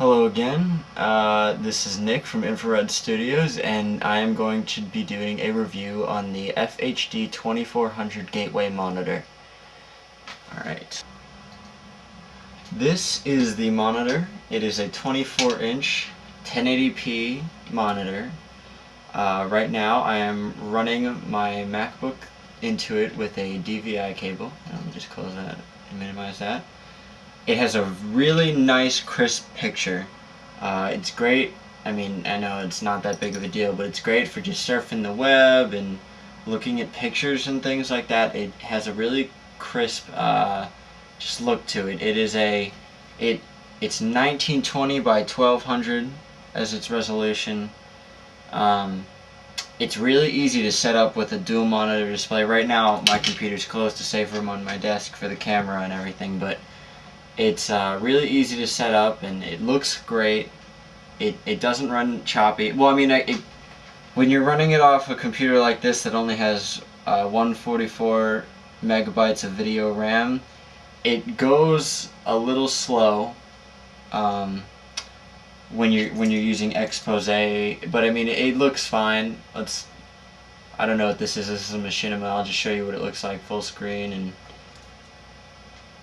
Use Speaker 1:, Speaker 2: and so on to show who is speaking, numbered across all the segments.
Speaker 1: Hello again, this is Nick from Infraredstudios, and I am going to be doing a review on the FHD2400 gateway monitor. Alright. This is the monitor. It is a 24-inch 1080p monitor. Right now I am running my MacBook into it with a DVI cable. Let me just close that and minimize that. It has a really nice, crisp picture. It's great. I mean, I know it's not that big of a deal, but it's great for just surfing the web and looking at pictures and things like that. It has a really crisp just look to it. It's 1920 by 1200 as its resolution. It's really easy to set up with a dual monitor display. Right now my computer's closed to save room on my desk for the camera and everything, but it's really easy to set up and it looks great. It doesn't run choppy. Well, I mean, when you're running it off a computer like this that only has 144 megabytes of video RAM, it goes a little slow when you're using expose. But I mean, it looks fine. I don't know what this is. This is a machinima. I'll just show you what it looks like full screen, and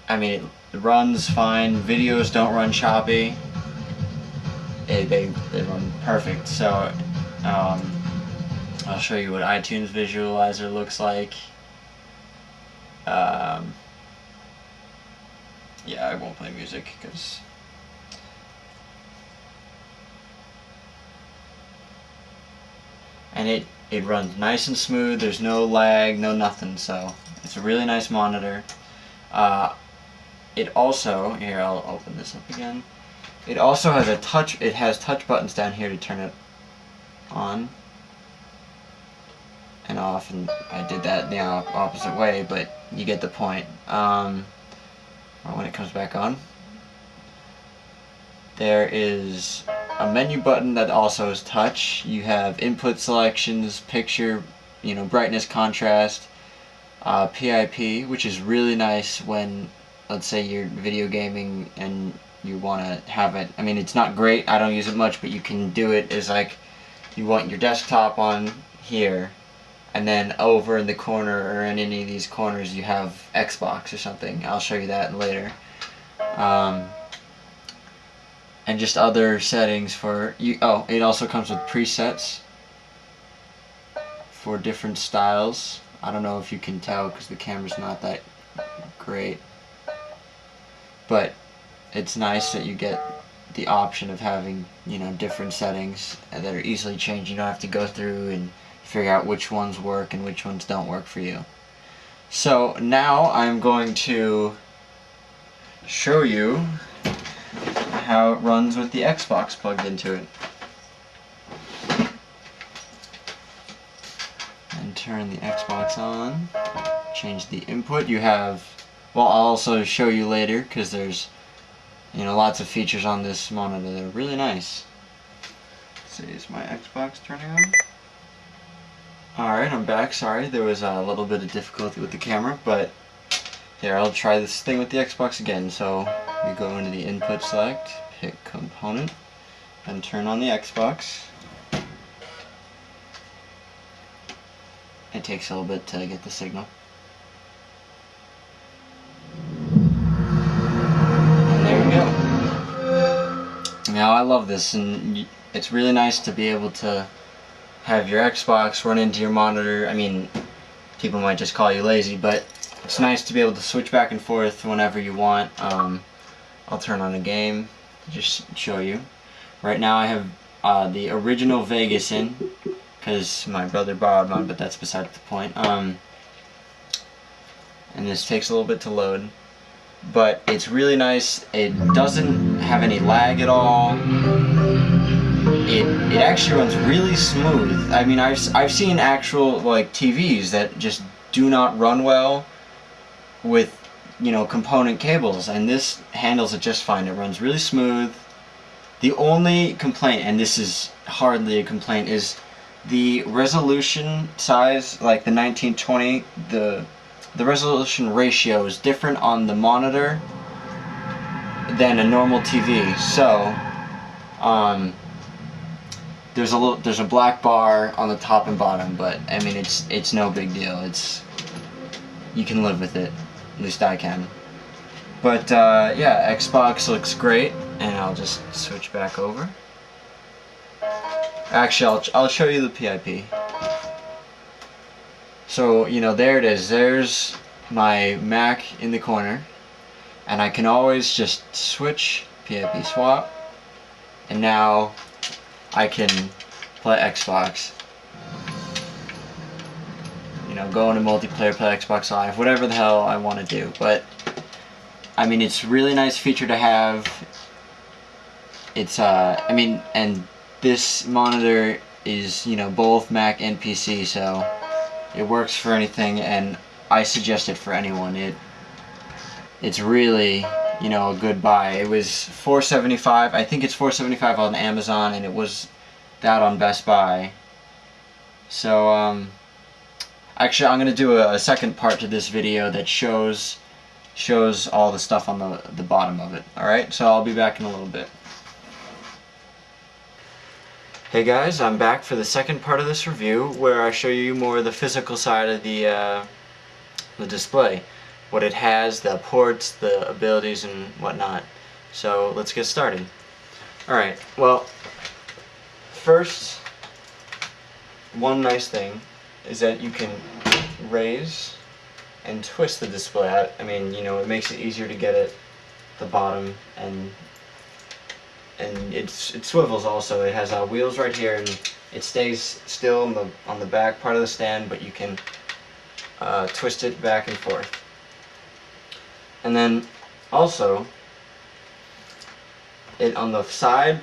Speaker 1: I mean, it runs fine. Videos don't run choppy. They run perfect. So I'll show you what iTunes Visualizer looks like. Yeah, I won't play music because it runs nice and smooth. There's no lag, no nothing. So it's a really nice monitor. It also, here, I'll open this up again. It also has it has touch buttons down here to turn it on and off, and I did that the opposite way, but you get the point. Or when it comes back on, there is a menu button that also is touch. You have input selections, picture, brightness, contrast, PIP, which is really nice when, let's say, you're video gaming and you want to have it. I mean, it's not great, I don't use it much, but you can do it as like you want your desktop on here, and then over in the corner or in any of these corners you have Xbox or something. I'll show you that later. And just other settings for you. Oh, it also comes with presets for different styles. I don't know if you can tell because the camera's not that great, but it's nice that you get the option of having, different settings that are easily changed. You don't have to go through and figure out which ones work and which ones don't work for you. So now I'm going to show you how it runs with the Xbox plugged into it. And turn the Xbox on. Change the input. You have, well, I'll also show you later because there's lots of features on this monitor that are really nice. Let's see, is my Xbox turning on? Alright, I'm back. Sorry, there was a little bit of difficulty with the camera, but here, I'll try this thing with the Xbox again. So you go into the input select, pick component, and turn on the Xbox. It takes a little bit to get the signal. Now I love this, and it's really nice to be able to have your Xbox run into your monitor. I mean, people might just call you lazy, but it's nice to be able to switch back and forth whenever you want. I'll turn on a game to just show you. Right now I have the original Vegas in, because my brother borrowed mine, but that's beside the point. And this takes a little bit to load. But it's really nice. It doesn't have any lag at all. It actually runs really smooth. I mean, I've seen actual TVs that just do not run well with component cables, and this handles it just fine. It runs really smooth. The only complaint, and this is hardly a complaint, is the resolution size, like the 1920. The resolution ratio is different on the monitor than a normal TV. So There's a black bar on the top and bottom, but I mean it's no big deal. You can live with it. At least I can. But yeah, Xbox looks great, and I'll just switch back over. Actually, I'll show you the PIP. So, you know, there it is. There's my Mac in the corner, and I can always just switch, PIP swap, and now I can play Xbox. You know, go into multiplayer, play Xbox Live, whatever the hell I want to do. But I mean, it's a really nice feature to have. It's I mean, and this monitor is, you know, both Mac and PC, so it works for anything, and I suggest it for anyone. It's really, you know, a good buy. It was $475. I think it's $475 on Amazon, and it was that on Best Buy. So actually, I'm gonna do a second part to this video that shows all the stuff on the bottom of it. Alright, so I'll be back in a little bit. Hey guys, I'm back for the second part of this review, where I show you more of the physical side of the display. What it has, the ports, the abilities, and whatnot. So let's get started. Alright, well, first, one nice thing is that you can raise and twist the display. I mean, you know, it makes it easier to get at the bottom, and it swivels also. It has wheels right here, and it stays still on the back part of the stand, but you can twist it back and forth. And then also, on the side,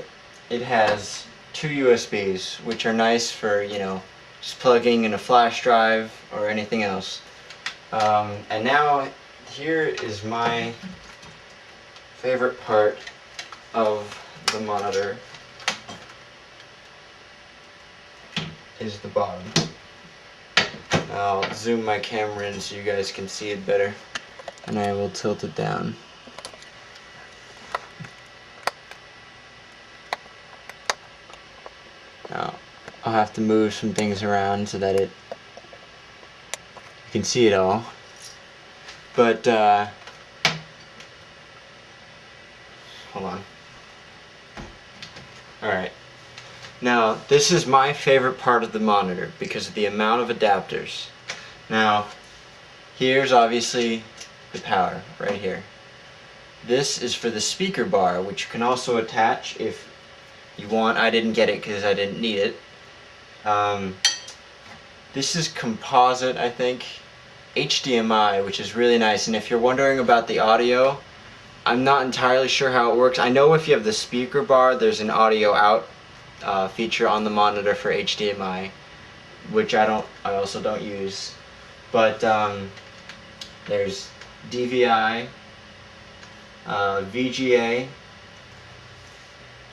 Speaker 1: it has two USBs, which are nice for, you know, just plugging in a flash drive or anything else. And now, here is my favorite part of the monitor, is the bottom. I'll zoom my camera in so you guys can see it better, and I will tilt it down. Now, I'll have to move some things around so that you can see it all. But, hold on. Alright. Now, this is my favorite part of the monitor because of the amount of adapters. Now, here's obviously the power right here. This is for the speaker bar, which you can also attach if you want. I didn't get it because I didn't need it. This is composite, I think, HDMI, which is really nice. And if you're wondering about the audio, I'm not entirely sure how it works. I know if you have the speaker bar, there's an audio out feature on the monitor for HDMI, which I also don't use. But there's DVI, VGA.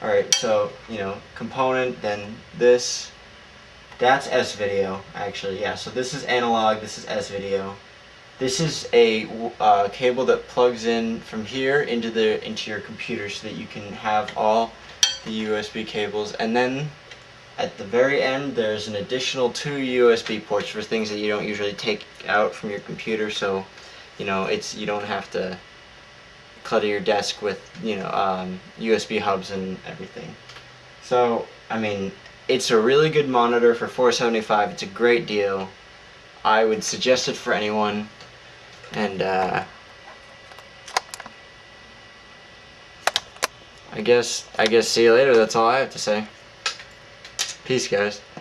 Speaker 1: Alright, so, you know, component, then this. That's S-video, actually, yeah. So this is analog, this is S-video. This is a cable that plugs in from here into your computer so that you can have all the USB cables. And then at the very end, there's an additional 2 USB ports for things that you don't usually take out from your computer. So, you know, you don't have to clutter your desk with, you know, USB hubs and everything. So, I mean, it's a really good monitor for $475. It's a great deal. I would suggest it for anyone. And I guess see you later. That's all I have to say. Peace, guys.